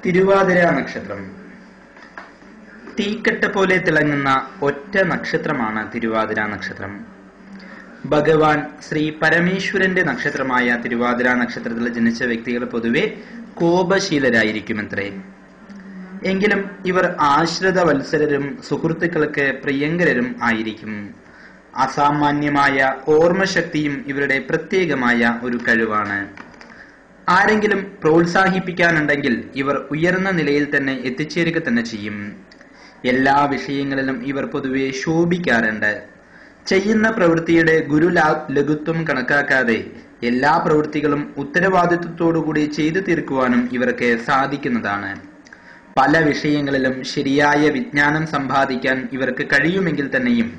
തിരുവാതിര നക്ഷത്രം. തീക്കട്ട പോലെ തിളങ്ങുന്ന ഒറ്റ നക്ഷത്രമാണ് തിരുവാതിര നക്ഷത്രം. ഭഗവാൻ ശ്രീ പരമേശ്വരന്റെ നക്ഷത്രമായ തിരുവാതിര നക്ഷത്രത്തിൽ ജനിച്ച വ്യക്തികൾ പൊതുവെ കോപശീലരായിരിക്കുമത്രേ. എങ്കിലും ഇവർ ആശ്രിത വത്സരരും സുഹൃത്തുക്കൾക്ക് പ്രിയങ്കരരും ആയിരിക്കും. അസാമാന്യമായ ഓർമ്മശക്തിയും ഇവരുടെ പ്രത്യേകമായ ഒരു കഴിവാണ്. ആരെങ്കിലും പ്രോത്സാഹിപ്പിക്കാനുണ്ടെങ്കിൽ ഇവർ ഉയർന്ന നിലയിൽ തന്നെ എത്തിച്ചേരുക തന്നെ ചെയ്യും. എല്ലാ വിഷയങ്ങളിലും ഇവർ പൊതുവെ ശോഭിക്കാറുണ്ട്. ചെയ്യുന്ന പ്രവൃത്തിയുടെ ലഘുത്വം കണക്കാക്കാതെ എല്ലാ പ്രവൃത്തികളും ഉത്തരവാദിത്വത്തോടുകൂടി ചെയ്തു തീർക്കുവാനും ഇവർക്ക് സാധിക്കുന്നതാണ്. പല വിഷയങ്ങളിലും ശരിയായ വിജ്ഞാനം സമ്പാദിക്കാൻ ഇവർക്ക് കഴിയുമെങ്കിൽ തന്നെയും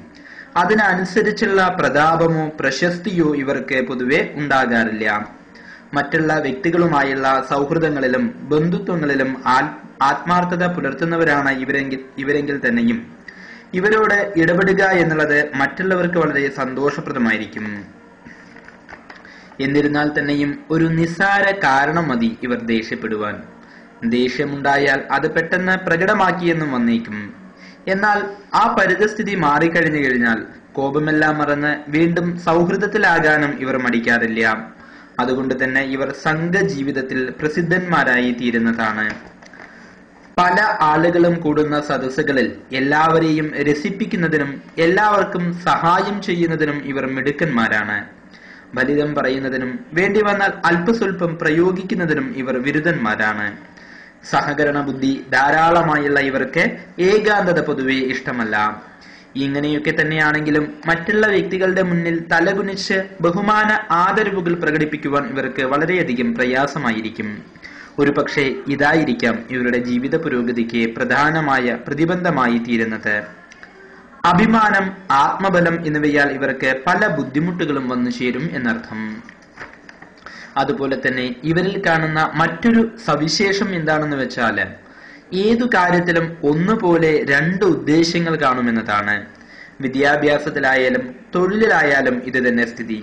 അതിനനുസരിച്ചുള്ള പ്രതാപമോ പ്രശസ്തിയോ ഇവർക്ക് പൊതുവെ ഉണ്ടാകാറില്ല. മറ്റുള്ള വ്യക്തികളുമായുള്ള സൗഹൃദങ്ങളിലും ബന്ധുത്വങ്ങളിലും ആത്മാർത്ഥത പുലർത്തുന്നവരാണ് ഇവരെങ്കിൽ തന്നെയും ഇവരോട് ഇടപെടുക എന്നുള്ളത് മറ്റുള്ളവർക്ക് വളരെ സന്തോഷപ്രദമായിരിക്കും. എന്നിരുന്നാൽ തന്നെയും ഒരു നിസ്സാര കാരണം മതി ഇവർ ദേഷ്യപ്പെടുവാൻ. ദേഷ്യമുണ്ടായാൽ അത് പെട്ടെന്ന് പ്രകടമാക്കിയെന്നും വന്നേക്കും. എന്നാൽ ആ പരിതസ്ഥിതി മാറിക്കഴിഞ്ഞു കഴിഞ്ഞാൽ കോപമെല്ലാം മറന്ന് വീണ്ടും സൗഹൃദത്തിലാകാനും ഇവർ മടിക്കാറില്ല. അതുകൊണ്ട് തന്നെ ഇവർ സംഘജീവിതത്തിൽ പ്രസിദ്ധന്മാരായി തീരുന്നതാണ്. പല ആളുകളും കൂടുന്ന സദസ്സുകളിൽ എല്ലാവരെയും രസിപ്പിക്കുന്നതിനും എല്ലാവർക്കും സഹായം ചെയ്യുന്നതിനും ഇവർ മിടുക്കന്മാരാണ്. ഫലിതം പറയുന്നതിനും വേണ്ടി വന്നാൽ അല്പസ്വല്പം പ്രയോഗിക്കുന്നതിനും ഇവർ വിരുദ്ധന്മാരാണ്. സഹകരണ ബുദ്ധി ധാരാളമായുള്ള ഇവർക്ക് ഏകാന്തത പൊതുവെ ഇഷ്ടമല്ല. ഇങ്ങനെയൊക്കെ തന്നെയാണെങ്കിലും മറ്റുള്ള വ്യക്തികളുടെ മുന്നിൽ തലകുനിച്ച് ബഹുമാന ആദരവുകൾ പ്രകടിപ്പിക്കുവാൻ ഇവർക്ക് വളരെയധികം പ്രയാസമായിരിക്കും. ഒരു പക്ഷേ ഇതായിരിക്കാം ഇവരുടെ ജീവിത പുരോഗതിക്ക് പ്രധാനമായ പ്രതിബന്ധമായി തീരുന്നത്. അഭിമാനം, ആത്മബലം എന്നിവയാൽ ഇവർക്ക് പല ബുദ്ധിമുട്ടുകളും വന്നു ചേരും എന്നർത്ഥം. അതുപോലെ തന്നെ ഇവരിൽ കാണുന്ന മറ്റൊരു സവിശേഷം എന്താണെന്ന് വെച്ചാൽ ഏതു കാര്യത്തിലും ഒന്നുപോലെ രണ്ട് ഉദ്ദേശ്യങ്ങൾ കാണുമെന്നതാണ്. വിദ്യാഭ്യാസത്തിലായാലും തൊഴിലിലായാലും ഇത് തന്നെ സ്ഥിതി.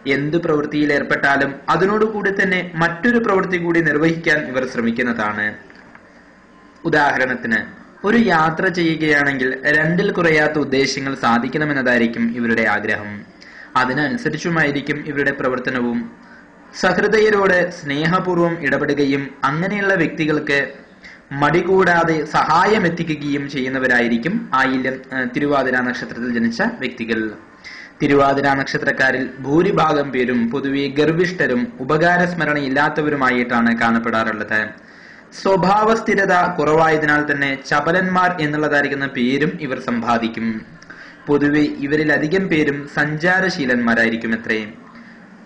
എന്തു പ്രവൃത്തിയിൽ ഏർപ്പെട്ടാലും അതിനോടുകൂടി തന്നെ മറ്റൊരു പ്രവൃത്തി കൂടി നിർവഹിക്കാൻ ഇവർ ശ്രമിക്കുന്നതാണ്. ഉദാഹരണത്തിന് ഒരു യാത്ര ചെയ്യുകയാണെങ്കിൽ രണ്ടിൽ കുറയാത്ത ഉദ്ദേശ്യങ്ങൾ സാധിക്കണമെന്നതായിരിക്കും ഇവരുടെ ആഗ്രഹം. അതിനനുസരിച്ചുമായിരിക്കും ഇവരുടെ പ്രവർത്തനവും. സഹൃദയരോട് സ്നേഹപൂർവ്വം ഇടപെടുകയും അങ്ങനെയുള്ള വ്യക്തികൾക്ക് മടികൂടാതെ സഹായം എത്തിക്കുകയും ചെയ്യുന്നവരായിരിക്കും തിരുവാതിര നക്ഷത്രത്തിൽ ജനിച്ച വ്യക്തികൾ. തിരുവാതിര നക്ഷത്രക്കാരിൽ ഭൂരിഭാഗം പേരും പൊതുവെ ഗർവിഷ്ഠരും ഉപകാരസ്മരണയില്ലാത്തവരുമായിട്ടാണ് കാണപ്പെടാറുള്ളത്. സ്വഭാവ സ്ഥിരത കുറവായതിനാൽ തന്നെ ചപലന്മാർ എന്നുള്ളതായിരിക്കുന്ന പേരും ഇവർ സമ്പാദിക്കും. പൊതുവെ ഇവരിൽ അധികം പേരും സഞ്ചാരശീലന്മാരായിരിക്കും അത്രേ.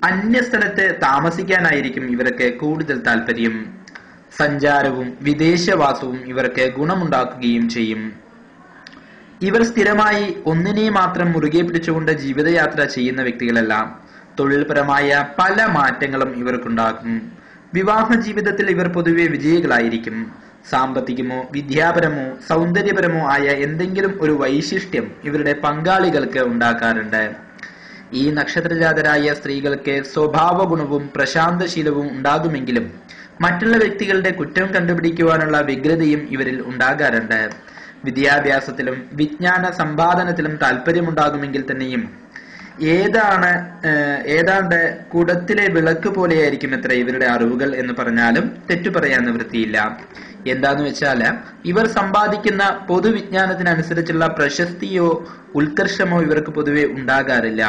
അന്യസ്ഥലത്ത് താമസിക്കാനായിരിക്കും ഇവർക്ക് കൂടുതൽ താല്പര്യം. സഞ്ചാരവും വിദേശവാസവും ഇവർക്ക് ഗുണമുണ്ടാക്കുകയും ചെയ്യും. ഇവർ സ്ഥിരമായി ഒന്നിനെ മാത്രം മുറുകെ പിടിച്ചുകൊണ്ട് ജീവിതയാത്ര ചെയ്യുന്ന വ്യക്തികളല്ല. തൊഴിൽപരമായ പല മാറ്റങ്ങളും ഇവർക്കുണ്ടാകും. വിവാഹ ജീവിതത്തിൽ ഇവർ പൊതുവെ വിജയികളായിരിക്കും. സാമ്പത്തികമോ വിദ്യാപരമോ സൗന്ദര്യപരമോ ആയ എന്തെങ്കിലും ഒരു വൈശിഷ്ട്യം ഇവരുടെ പങ്കാളികൾക്ക് ഉണ്ടാക്കാറുണ്ട്. ഈ നക്ഷത്രജാതരായ സ്ത്രീകൾക്ക് സ്വഭാവ ഗുണവും പ്രശാന്തശീലവും ഉണ്ടാകുമെങ്കിലും മറ്റുള്ള വ്യക്തികളുടെ കുറ്റം കണ്ടുപിടിക്കുവാനുള്ള വ്യഗ്രതയും ഇവരിൽ ഉണ്ടാകാറുണ്ട്. വിദ്യാഭ്യാസത്തിലും വിജ്ഞാന സമ്പാദനത്തിലും താല്പര്യമുണ്ടാകുമെങ്കിൽ തന്നെയും ഏതാണ്ട് കുടത്തിലെ വിളക്ക് പോലെയായിരിക്കും എത്ര ഇവരുടെ അറിവുകൾ എന്ന് പറഞ്ഞാലും തെറ്റു പറയാൻ നിവൃത്തിയില്ല. എന്താന്ന് വെച്ചാൽ ഇവർ സമ്പാദിക്കുന്ന പൊതുവിജ്ഞാനത്തിനനുസരിച്ചുള്ള പ്രശസ്തിയോ ഉത്കർഷമോ ഇവർക്ക് പൊതുവെ ഉണ്ടാകാറില്ല.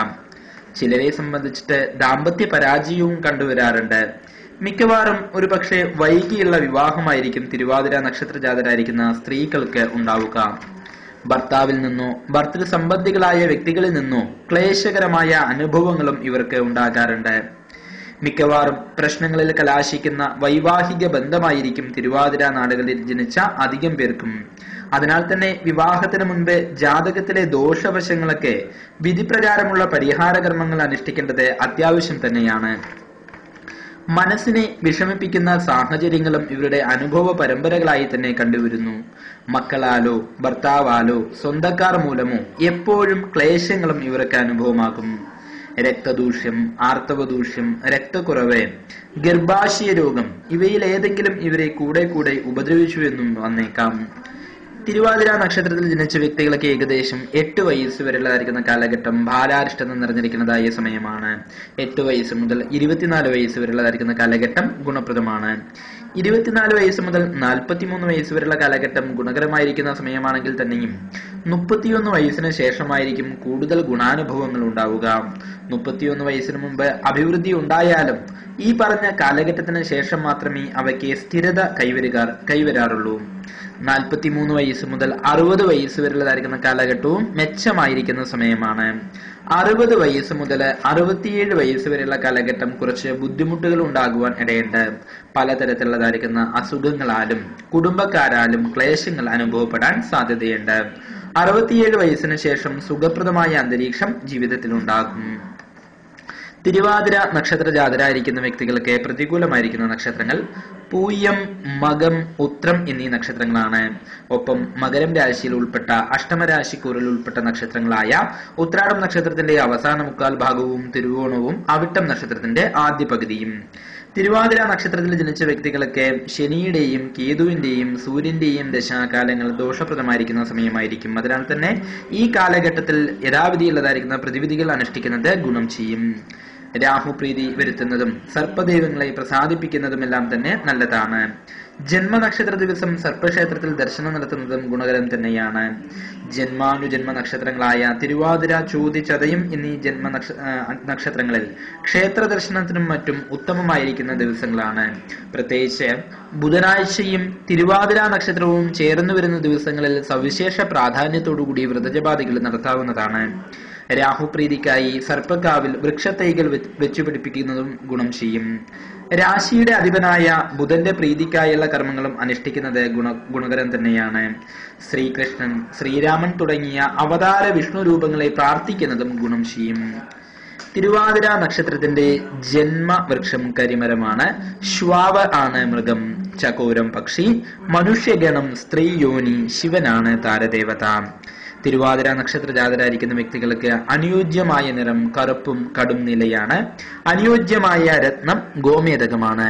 ചിലരെ സംബന്ധിച്ചിട്ട് ദാമ്പത്യ പരാജയവും കണ്ടുവരാറുണ്ട്. മിക്കവാറും ഒരു പക്ഷേ വൈകിയുള്ള വിവാഹമായിരിക്കും തിരുവാതിര നക്ഷത്രജാതരായിരിക്കുന്ന സ്ത്രീകൾക്ക് ഉണ്ടാവുക. ഭർത്താവിൽ നിന്നോ ഭർത്തൃസംബന്ധികളായ വ്യക്തികളിൽ നിന്നോ ക്ലേശകരമായ അനുഭവങ്ങളും ഇവർക്ക് ഉണ്ടാകാറുണ്ട്. മിക്കവാറും പ്രശ്നങ്ങളിൽ കലാശിക്കുന്ന വൈവാഹിക ബന്ധമായിരിക്കും തിരുവാതിര നാടുകളിൽ ജനിച്ച അധികം പേർക്കും. അതിനാൽ തന്നെ വിവാഹത്തിന് മുൻപ് ജാതകത്തിലെ ദോഷവശങ്ങളൊക്കെ വിധിപ്രകാരമുള്ള പരിഹാര കർമ്മങ്ങൾ അനുഷ്ഠിക്കേണ്ടത് അത്യാവശ്യം തന്നെയാണ്. മനസ്സിനെ വിഷമിപ്പിക്കുന്ന സാഹചര്യങ്ങളും ഇവരുടെ അനുഭവ പരമ്പരകളായി തന്നെ കണ്ടുവരുന്നു. മക്കളാലോ ഭർത്താവാലോ സ്വന്തക്കാർ മൂലമോ എപ്പോഴും ക്ലേശങ്ങളും ഇവർക്ക് അനുഭവമാകും. രക്തദൂഷ്യം, ആർത്തവദൂഷ്യം, രക്തക്കുറവ്, ഗർഭാശയ രോഗം ഇവയിൽ ഏതെങ്കിലും ഇവരെ കൂടെ കൂടെ ഉപദ്രവിച്ചു എന്നും വന്നേക്കാം. തിരുവാതിര നക്ഷത്രത്തിൽ ജനിച്ച വ്യക്തികൾക്ക് ഏകദേശം 8 വയസ്സ് വരെയുള്ളതായിരിക്കുന്ന കാലഘട്ടം ബാലാരിഷ്ടത നിറഞ്ഞിരിക്കുന്നതായ സമയമാണ്. 8 വയസ്സ് മുതൽ 24 വയസ്സ് വരെയുള്ളതായിരിക്കുന്ന കാലഘട്ടം ഗുണപ്രദമാണ്. 24 വയസ്സ് മുതൽ 43 വയസ്സ് വരെയുള്ള കാലഘട്ടം ഗുണകരമായിരിക്കുന്ന സമയമാണെങ്കിൽ തന്നെയും 31 വയസ്സിന് ശേഷമായിരിക്കും കൂടുതൽ ഗുണാനുഭവങ്ങൾ ഉണ്ടാവുക. 31 വയസ്സിന് മുമ്പ് അഭിവൃദ്ധി ഉണ്ടായാലും ഈ പറഞ്ഞ കാലഘട്ടത്തിന് ശേഷം മാത്രമേ അവയ്ക്ക് സ്ഥിരത കൈവരാറുള്ളൂ. 43 വയസ്സ് മുതൽ 60 വയസ്സ് വരെയുള്ളതായിരിക്കുന്ന കാലഘട്ടവും മെച്ചമായിരിക്കുന്ന സമയമാണ്. 60 വയസ്സ് മുതൽ 67 വയസ്സ് വരെയുള്ള കാലഘട്ടം കുറച്ച് ബുദ്ധിമുട്ടുകൾ ഉണ്ടാകുവാൻ ഇടയുണ്ട്. പലതരത്തിലുള്ളതായിരിക്കുന്ന അസുഖങ്ങളാലും കുടുംബക്കാരാലും ക്ലേശങ്ങൾ അനുഭവപ്പെടാൻ സാധ്യതയുണ്ട്. 67 വയസ്സിന് ശേഷം സുഖപ്രദമായ അന്തരീക്ഷം ജീവിതത്തിൽ ഉണ്ടാകും. തിരുവാതിര നക്ഷത്ര ജാതരായിരിക്കുന്ന വ്യക്തികൾക്ക് പ്രതികൂലമായിരിക്കുന്ന നക്ഷത്രങ്ങൾ പൂയം, മകം, ഉത്രം എന്നീ നക്ഷത്രങ്ങളാണ്. ഒപ്പം മകരം രാശിയിൽ ഉൾപ്പെട്ട അഷ്ടമരാശിക്കൂറിൽ ഉൾപ്പെട്ട നക്ഷത്രങ്ങളായ ഉത്രാടം നക്ഷത്രത്തിന്റെ അവസാന മുക്കാൽ ഭാഗവും തിരുവോണവും അവിട്ടം നക്ഷത്രത്തിന്റെ ആദ്യ പകുതിയും. തിരുവാതിര നക്ഷത്രത്തിൽ ജനിച്ച വ്യക്തികൾക്ക് ശനിയുടെയും കേതുവിന്റെയും സൂര്യന്റെയും ദശാകാലങ്ങൾ ദോഷപ്രദമായിരിക്കുന്ന സമയമായിരിക്കും. അതിനാൽ തന്നെ ഈ കാലഘട്ടത്തിൽ യഥാവിധിയുള്ളതായിരിക്കുന്ന പ്രതിവിധികൾ അനുഷ്ഠിക്കുന്നത് ഗുണം ചെയ്യും. രാഹുപ്രീതി വരുത്തുന്നതും സർപ്പദൈവങ്ങളെ പ്രസാദിപ്പിക്കുന്നതുമെല്ലാം തന്നെ നല്ലതാണ്. ജന്മനക്ഷത്ര ദിവസം സർപ്പക്ഷേത്രത്തിൽ ദർശനം നടത്തുന്നതും ഗുണകരം തന്നെയാണ്. ജന്മാനുജന്മ നക്ഷത്രങ്ങളായ തിരുവാതിര, ചോതി, ചതയം എന്നീ നക്ഷത്രങ്ങളിൽ ക്ഷേത്ര ദർശനത്തിനും മറ്റും ഉത്തമമായിരിക്കുന്ന ദിവസങ്ങളാണ്. പ്രത്യേകിച്ച് ബുധനാഴ്ചയും തിരുവാതിര നക്ഷത്രവും ചേർന്നു വരുന്ന ദിവസങ്ങളിൽ സവിശേഷ പ്രാധാന്യത്തോടുകൂടി വ്രതജപാദികൾ നടത്താവുന്നതാണ്. രാഹുപ്രീതിക്കായി സർപ്പക്കാവിൽ വൃക്ഷത്തൈകൾ വെച്ചുപിടിപ്പിക്കുന്നതും ഗുണം ചെയ്യും. രാശിയുടെ അധിപനായ ബുധന്റെ പ്രീതിക്കായുള്ള കർമ്മങ്ങളും അനുഷ്ഠിക്കുന്നത് ഗുണകരം തന്നെയാണ്. ശ്രീകൃഷ്ണൻ, ശ്രീരാമൻ തുടങ്ങിയ അവതാര വിഷ്ണു രൂപങ്ങളെ പ്രാർത്ഥിക്കുന്നതും ഗുണം ചെയ്യും. തിരുവാതിര നക്ഷത്രത്തിന്റെ ജന്മവൃക്ഷം കരിമരമാണ്. ശ്വാവ് ആണ് മൃഗം, ചകോരം പക്ഷി, മനുഷ്യഗണം, സ്ത്രീ യോനി, ശിവനാണ് താരദേവത. തിരുവാതിര നക്ഷത്ര ജാതരായിരിക്കുന്ന വ്യക്തികൾക്ക് അനുയോജ്യമായ നിറം കറുപ്പും കടും നിലയാണ്. അനുയോജ്യമായ രത്നം ഗോമേതകമാണ്.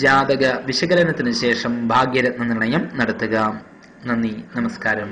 ജാതക വിശകലനത്തിന് ശേഷം ഭാഗ്യരത്ന നിർണയം നടത്തുക. നന്ദി, നമസ്കാരം.